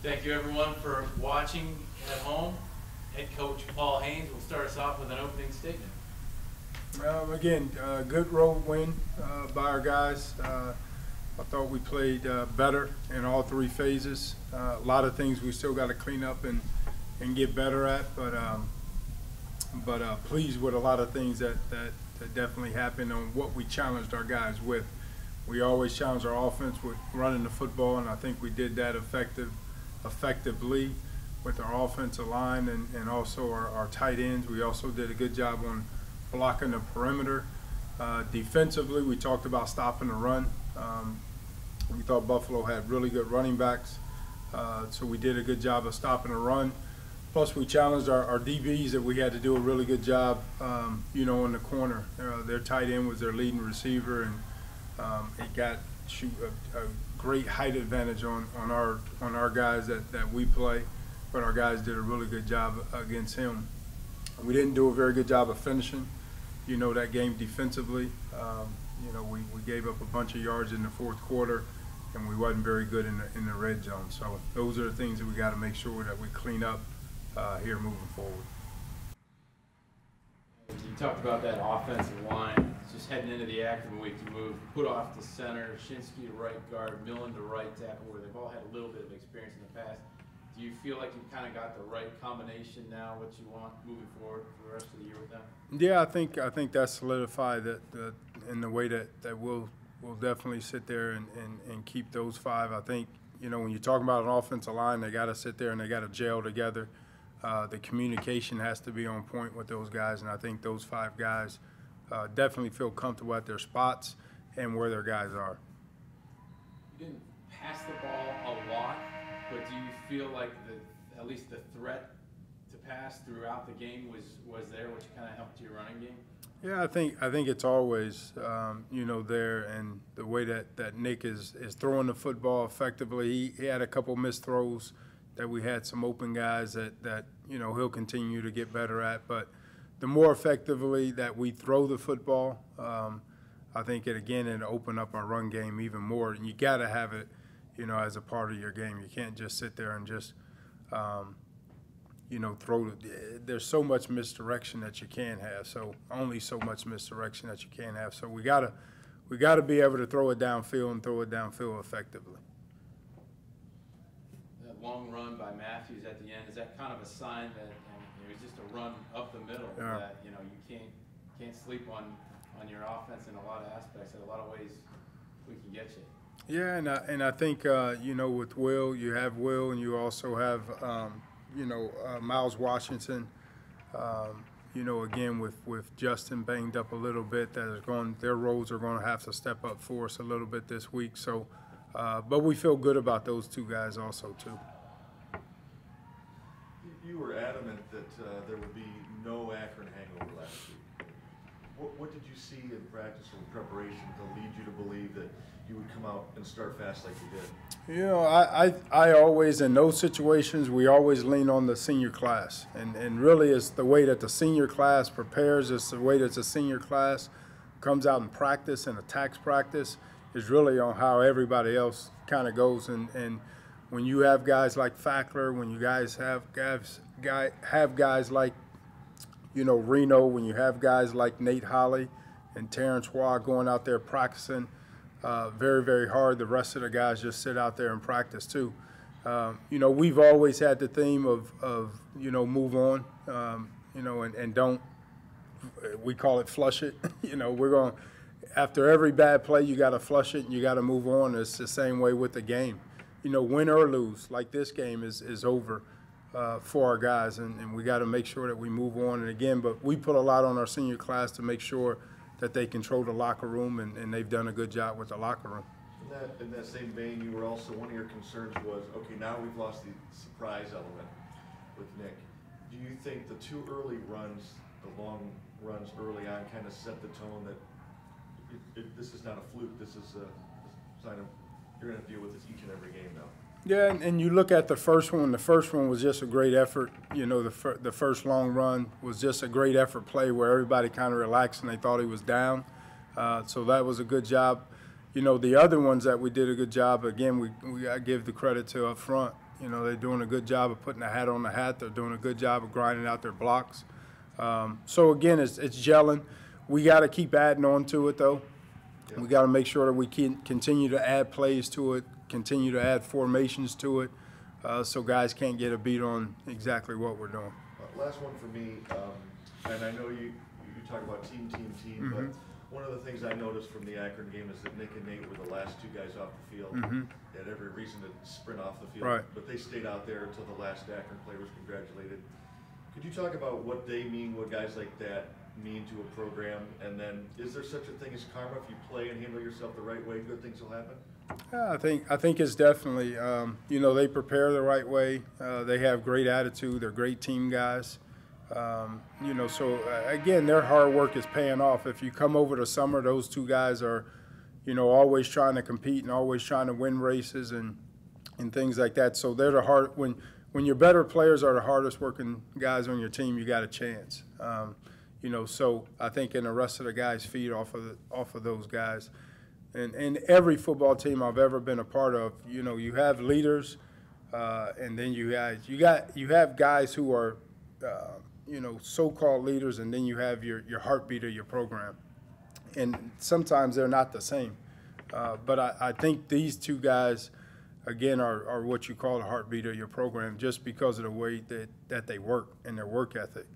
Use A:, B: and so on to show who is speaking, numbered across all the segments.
A: Thank you everyone for watching at home. Head coach Paul Haynes will start us off with an opening statement.
B: Again, good road win by our guys. I thought we played better in all three phases. A lot of things we still got to clean up and get better at, but pleased with a lot of things that definitely happened on what we challenged our guys with. We always challenge our offense with running the football, and I think we did that effectively with our offensive line and also our tight ends. We also did a good job on blocking the perimeter. Defensively, we talked about stopping the run. We thought Buffalo had really good running backs, so we did a good job of stopping the run. Plus, we challenged our DBs that we had to do a really good job, in the corner. Their tight end was their leading receiver, and it got a great height advantage on our guys that we play, but our guys did a really good job against him. We didn't do a very good job of finishing, that game defensively. We gave up a bunch of yards in the fourth quarter, and we wasn't very good in the red zone. So those are the things that we got to make sure that we clean up here moving forward.
A: You talked about that offensive line. Just heading into the active week, you moved Putoff to center, Shinsky to right guard, Millen to right tackle, where they've all had a little bit of experience in the past. Do you feel like you've kind of got the right combination now, what you want moving forward for the rest of the year with them?
B: Yeah, I think that's solidified that in the way that we'll definitely sit there and keep those five. I think, when you're talking about an offensive line, they got to sit there and they got to gel together. The communication has to be on point with those guys, and I think those five guys definitely feel comfortable at their spots and where their guys are.
A: You didn't pass the ball a lot, but do you feel like at least the threat to pass throughout the game was there, which kind of helped your running game?
B: Yeah, I think it's always there, and the way that Nick is throwing the football effectively. He had a couple missed throws that we had some open guys that he'll continue to get better at, but the more effectively that we throw the football, I think it'll open up our run game even more, and you got to have it as a part of your game. You can't just sit there and just throw. There's so much misdirection that you can have, so only so much misdirection that you can have. So we gotta be able to throw it downfield and throw it downfield effectively.
A: That long run by Matthews at the end, is that kind of a sign that it was just a run up the middle,
B: yeah,
A: that you can't sleep on your offense in a lot of aspects. In a lot of ways, we can get you.
B: Yeah, and I think with Will, you have Will, and you also have Miles Washington. Again with Justin banged up a little bit, their roles are going to have to step up for us a little bit this week. So, but we feel good about those two guys also too.
C: You were adamant that there would be no Akron hangover last week. What did you see in practice or in preparation to lead you to believe that you would come out and start fast like you did?
B: I always, in those situations, we always lean on the senior class. And really it's the way that the senior class prepares, it's the way that the senior class comes out in practice and attacks practice is really on how everybody else kind of goes. And when you have guys like Fackler, when you guys have guys like Reno, when you have guys like Nate Holley and Terrence Waugh going out there practicing very, very hard, the rest of the guys just sit out there and practice too. We've always had the theme of move on, and don't, we call it flush it. We're going, after every bad play, you got to flush it and you got to move on. It's the same way with the game. Win or lose, like this game is over for our guys, and we got to make sure that we move on. And again, but we put a lot on our senior class to make sure that they control the locker room, and they've done a good job with the locker room.
C: In that same vein, you were also, one of your concerns was, okay, now we've lost the surprise element with Nick. Do you think the two early runs, the long runs early on, kind of set the tone that this is not a fluke, this is a sign of you're going to deal with this each and every game now?
B: Yeah, and you look at the first one. The first one was just a great effort. The first long run was just a great effort play where everybody kind of relaxed and they thought he was down. So that was a good job. The other ones that we did a good job, again, we got to give the credit to up front. You know, they're doing a good job of putting a hat on the hat. They're doing a good job of grinding out their blocks. So again, it's gelling. We got to keep adding on to it, though.
C: Yeah.
B: We got to make sure that we can continue to add plays to it, continue to add formations to it, so guys can't get a beat on exactly what we're doing.
C: Last one for me, and I know you talk about team, but one of the things I noticed from the Akron game is that Nick and Nate were the last two guys off the field. They had every reason to sprint off the field,
B: Right.
C: but they stayed out there until the last Akron player was congratulated. Could you talk about what they mean, what guys like that mean to a program, and then is there such a thing as karma? If you play and handle yourself the right way, good things will happen?
B: Yeah, I think it's definitely, you know, they prepare the right way. They have great attitude. They're great team guys. You know, so again, their hard work is paying off. If you come over the summer, those two guys are, you know, always trying to compete and always trying to win races and things like that. So they're the hard, when your better players are the hardest working guys on your team, you got a chance. You know, so I think in the rest of the guys feed off of those guys. And every football team I've ever been a part of, you know, you have leaders, and then you have guys who are, you know, so-called leaders, and then you have your heartbeat of your program. And sometimes they're not the same. But I think these two guys, again, are what you call the heartbeat of your program, just because of the way that they work and their work ethic.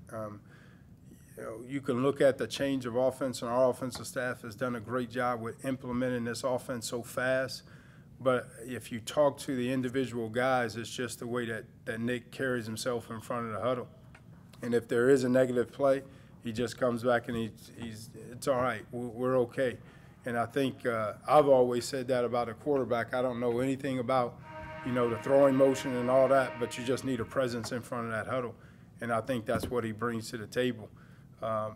B: You know, you can look at the change of offense, and our offensive staff has done a great job with implementing this offense so fast. But if you talk to the individual guys, it's just the way that Nick carries himself in front of the huddle. And if there is a negative play, he just comes back and it's all right, we're okay. And I think I've always said that about a quarterback. I don't know anything about, you know, the throwing motion and all that, but you just need a presence in front of that huddle. And I think that's what he brings to the table.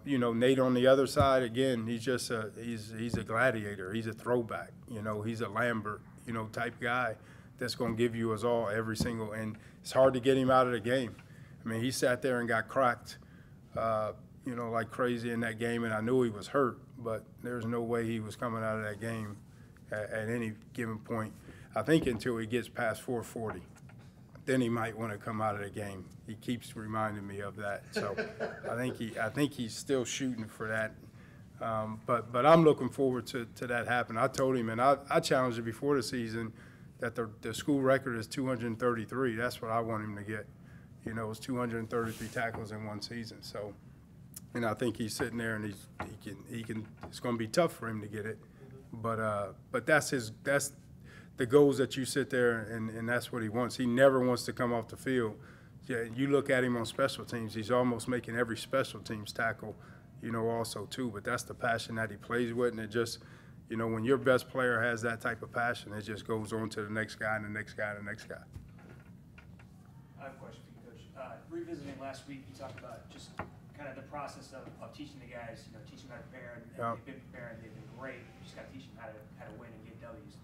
B: You know, Nate on the other side, again, he's just he's a gladiator. He's a throwback. You know, he's a Lambert, you know, type guy that's going to give you his all every single. And it's hard to get him out of the game. I mean, he sat there and got cracked, you know, like crazy in that game, and I knew he was hurt, but there's no way he was coming out of that game at any given point. I think until he gets past 440. Then he might want to come out of the game. He keeps reminding me of that. So I think he's still shooting for that. But I'm looking forward to that happening. I told him, and I challenged him before the season, that the school record is 233. That's what I want him to get. You know, it's 233 tackles in one season. So, and I think he's sitting there, and he can. It's going to be tough for him to get it. But that's the goals that you sit there and that's what he wants. He never wants to come off the field. Yeah, you look at him on special teams, he's almost making every special teams tackle, you know, also too. But that's the passion that he plays with, and it just, you know, when your best player has that type of passion, it just goes on to the next guy and the next guy and the next guy.
D: I have a question for you, Coach. Revisiting last week, you talked about just kind of the process of teaching the guys, you know, teaching them how to prepare, and they've been preparing, they've been great. You just got to teach them how to win and get W's.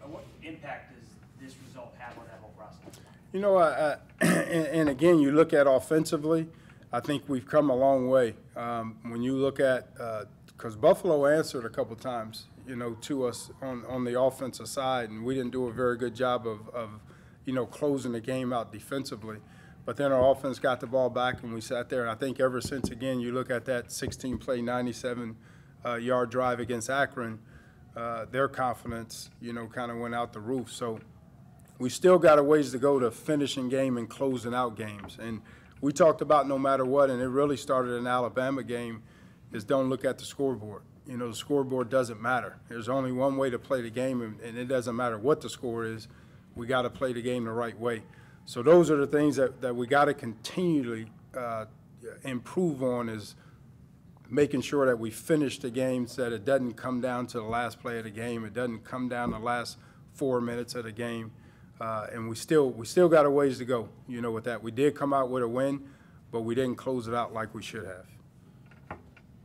D: What impact does this result have on that whole process?
B: You know, and again, you look at offensively, I think we've come a long way. When you look at, because Buffalo answered a couple times, you know, to us on the offensive side, and we didn't do a very good job of you know, closing the game out defensively. But then our offense got the ball back, and we sat there. And I think ever since, again, you look at that 16-play, 97-yard drive against Akron, their confidence, you know, kind of went out the roof. So we still got a ways to go to finishing game and closing out games. And we talked about no matter what, and it really started in the Alabama game, is don't look at the scoreboard. You know, the scoreboard doesn't matter. There's only one way to play the game, and it doesn't matter what the score is. We got to play the game the right way. So those are the things that we got to continually improve on, is making sure that we finish the game so that it doesn't come down to the last play of the game. It doesn't come down to the last 4 minutes of the game. And we still got a ways to go, you know, with that. We did come out with a win, but we didn't close it out like we should have.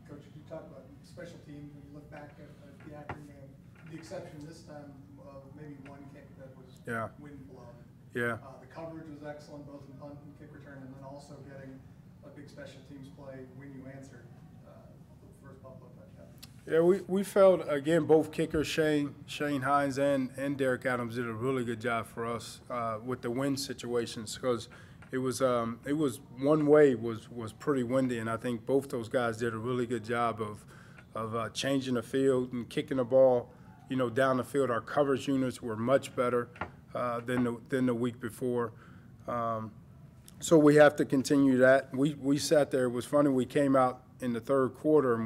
E: Coach, you talked about special teams. When you look back at the Akron game, the exception this time of maybe one kick that was wind blown.
B: Yeah.
E: The coverage was excellent, both in punt and kick return, and then also getting a big special teams play when you answered the first Buffalo touchdown.
B: Yeah, we felt, again, both kickers, Shane Hines and Derek Adams did a really good job for us with the wind situations, because it was one way was pretty windy, and I think both those guys did a really good job of changing the field and kicking the ball, down the field. Our coverage units were much better than the week before. So we have to continue that. We sat there. It was funny. We came out in the third quarter, and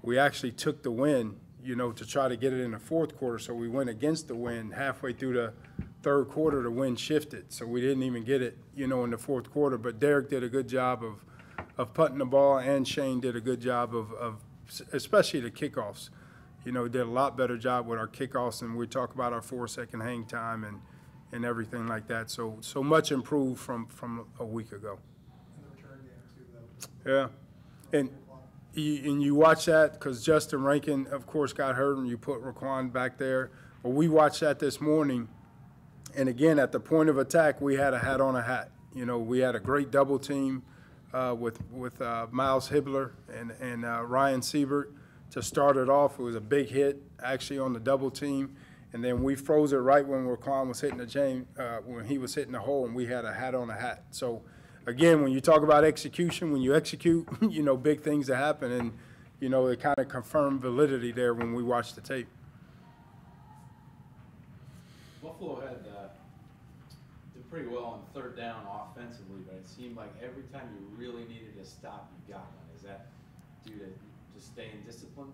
B: we actually took the win, to try to get it in the fourth quarter. So we went against the wind halfway through the third quarter. The wind shifted, so we didn't even get it, in the fourth quarter. But Derek did a good job of putting the ball, and Shane did a good job of especially the kickoffs. Did a lot better job with our kickoffs, and we talk about our 4-second hang time and everything like that. So much improved from a week ago.
E: In the return game too, though.
B: Yeah, and you watch that because Justin Rankin, of course, got hurt, and you put Raquan back there. But we watched that this morning, and again, at the point of attack, we had a hat on a hat. We had a great double team with Miles Hibbler and Ryan Siebert to start it off. It was a big hit, actually, on the double team. And then we froze it right when Raquan was hitting when he was hitting the hole, and we had a hat on a hat. So, again, when you talk about execution, when you execute, big things that happen, and, it kind of confirmed validity there when we watched the tape.
A: Buffalo had did pretty well on third down offensively, but it seemed like every time you really needed to stop, you got one. Is that due to just staying disciplined?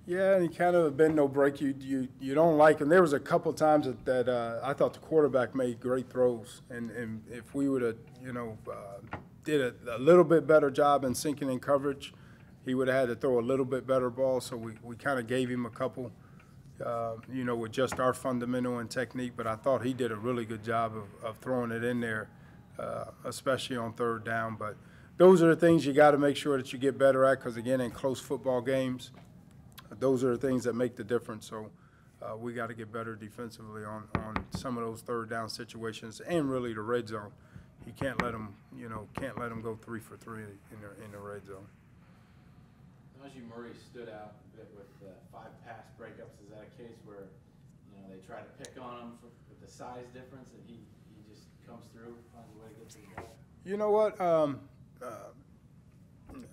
B: Yeah, and he kind of a bend no break you don't like. And there was a couple times that I thought the quarterback made great throws, and if we would have did a little bit better job in sinking in coverage, he would have had to throw a little bit better ball. So we kind of gave him a couple, with just our fundamental and technique. But I thought he did a really good job of throwing it in there, especially on third down. But those are the things you got to make sure that you get better at, because, again, in close football games, those are the things that make the difference. So we got to get better defensively on some of those third down situations, and really the red zone. You can't let them, go 3 for 3 in the red zone.
A: Najee Murray stood out a bit with 5 pass breakups. Is that a case where they try to pick on him with the size difference, and he just comes through, finds a way to get to the ball?
B: You know what?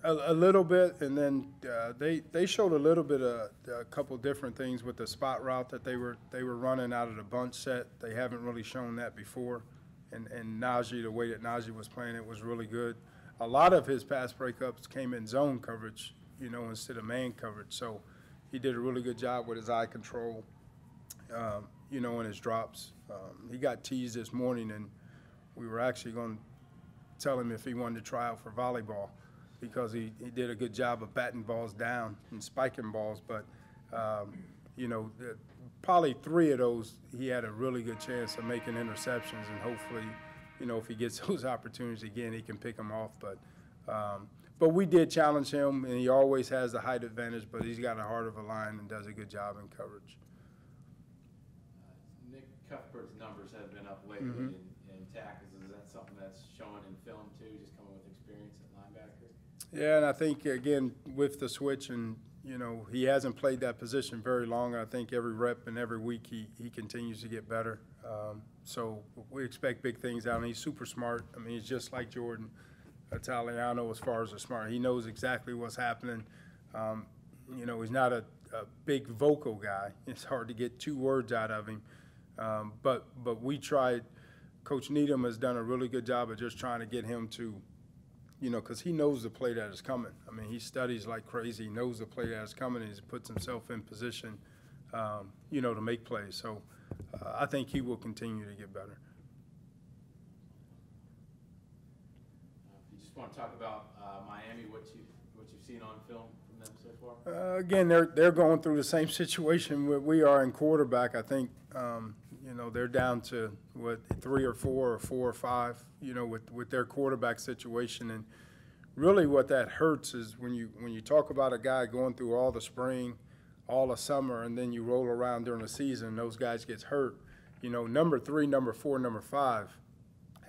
B: A little bit, and then they showed a little bit of a couple different things with the spot route that they were running out of the bunch set. They haven't really shown that before, and Najee, the way that Najee was playing it was really good. A lot of his pass breakups came in zone coverage, instead of man coverage. So he did a really good job with his eye control, and his drops. He got teased this morning, and we were actually going to tell him if he wanted to try out for volleyball, because he did a good job of batting balls down and spiking balls. But, probably 3 of those he had a really good chance of making interceptions, and hopefully, if he gets those opportunities again, he can pick them off. But we did challenge him, and he always has the height advantage, but he's got a heart of a lion and does a good job in coverage.
A: Nick Cuthbert's numbers have been up lately in tackles. Is that something that's showing in film too, just coming with experience at linebacker?
B: Yeah, and I think, again, with the switch, and, he hasn't played that position very long. I think every rep and every week he continues to get better. So we expect big things out of him. He's super smart. I mean, he's just like Jordan Italiano as far as the smart. He knows exactly what's happening. He's not a big vocal guy. It's hard to get 2 words out of him. But we tried. Coach Needham has done a really good job of just trying to get him to, because he knows the play that is coming. I mean, he studies like crazy. He knows the play that is coming, and he puts himself in position, to make plays. So I think he will continue to get better.
A: If you just want to talk about Miami, what you've seen on film from them so far?
B: Again, they're going through the same situation we are in quarterback. I think they're down to 3 or 4 or 4 or 5, with their quarterback situation. And really, what that hurts is when you talk about a guy going through all the spring, all the summer, and then you roll around during the season, those guys gets hurt. Number 3, number 4, number 5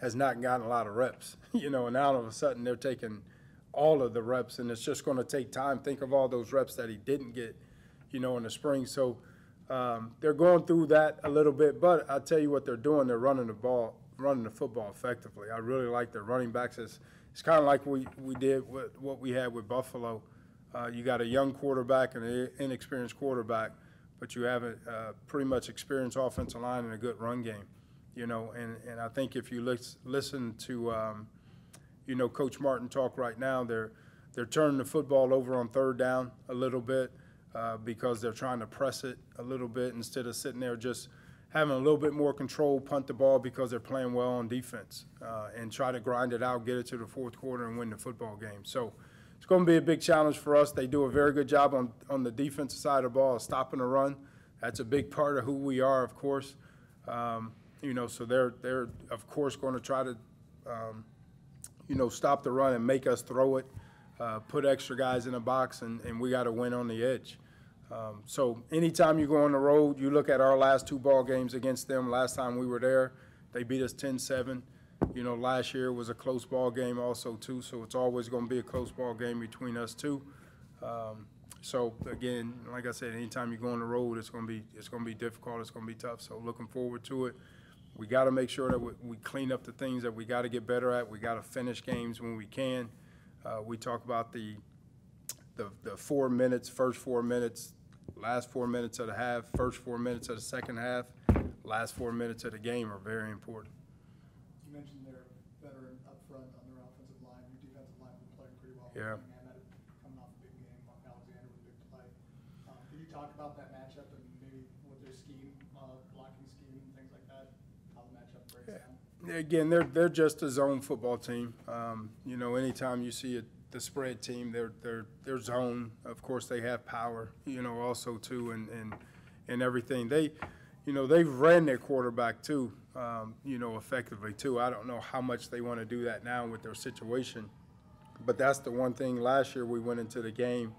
B: has not gotten a lot of reps. And now all of a sudden they're taking all of the reps, and it's just going to take time. Think of all those reps that he didn't get, you know, in the spring. So they're going through that a little bit, but I tell you what they're doing. They're running the football effectively. I really like their running backs. It's kind of like we did with what we had with Buffalo. You got a young quarterback and an inexperienced quarterback, but you have a pretty much experienced offensive line and a good run game, you know. And I think if you listen to you know, Coach Martin talk right now, they're turning the football over on third down a little bit because they're trying to press it a little bit instead of sitting there just having a little bit more control, punt the ball because they're playing well on defense and try to grind it out, get it to the fourth quarter and win the football game. So it's going to be a big challenge for us. They do a very good job on the defensive side of the ball, stopping the run. That's a big part of who we are, of course. You know, so they're of course going to try to you know, stop the run and make us throw it, put extra guys in the box, and we got to win on the edge. So anytime you go on the road, you look at our last 2 ball games against them. Last time we were there, they beat us 10-7. You know, last year was a close ball game also too, so it's always going to be a close ball game between us two. So again, like I said, anytime you go on the road, it's going to be difficult. It's going to be tough. So looking forward to it. We got to make sure that we clean up the things that we got to get better at. We got to finish games when we can. We talk about the 4 minutes, first 4 minutes, last 4 minutes of the half, first 4 minutes of the second half, last 4 minutes of the game are very important.
E: You mentioned they're veteran up front on their offensive line. Your defensive line was playing pretty well.
B: Yeah.
E: Coming off a big game, Alexander with a big play. Can you talk about that matchup and maybe what their scheme, blocking scheme, and things like that? How the matchup breaks down?
B: Again, they're just a zone football team. You know, anytime you see the spread team, they're zone. Of course, they have power. You know, also too, and everything. You know, they've ran their quarterback too. You know, effectively too. I don't know how much they want to do that now with their situation, but that's the one thing last year we went into the game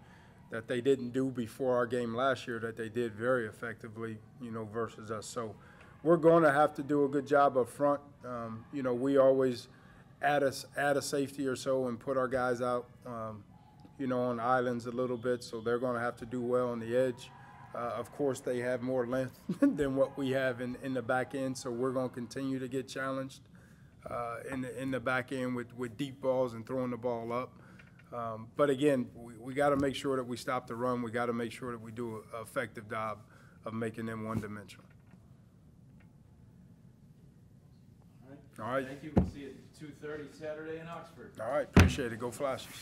B: that they didn't do before our game last year that they did very effectively. You know, versus us. So we're going to have to do a good job up front. You know, we always add a safety or so and put our guys out, you know, on islands a little bit. So they're going to have to do well on the edge. Of course, they have more length than what we have in the back end. So we're going to continue to get challenged in the back end with deep balls and throwing the ball up. But again, we got to make sure that we stop the run. We got to make sure that we do an effective job of making them one-dimensional. All right.
A: Thank you. We'll see you at 2:30 Saturday in Oxford.
B: All right. Appreciate it. Go Flashes.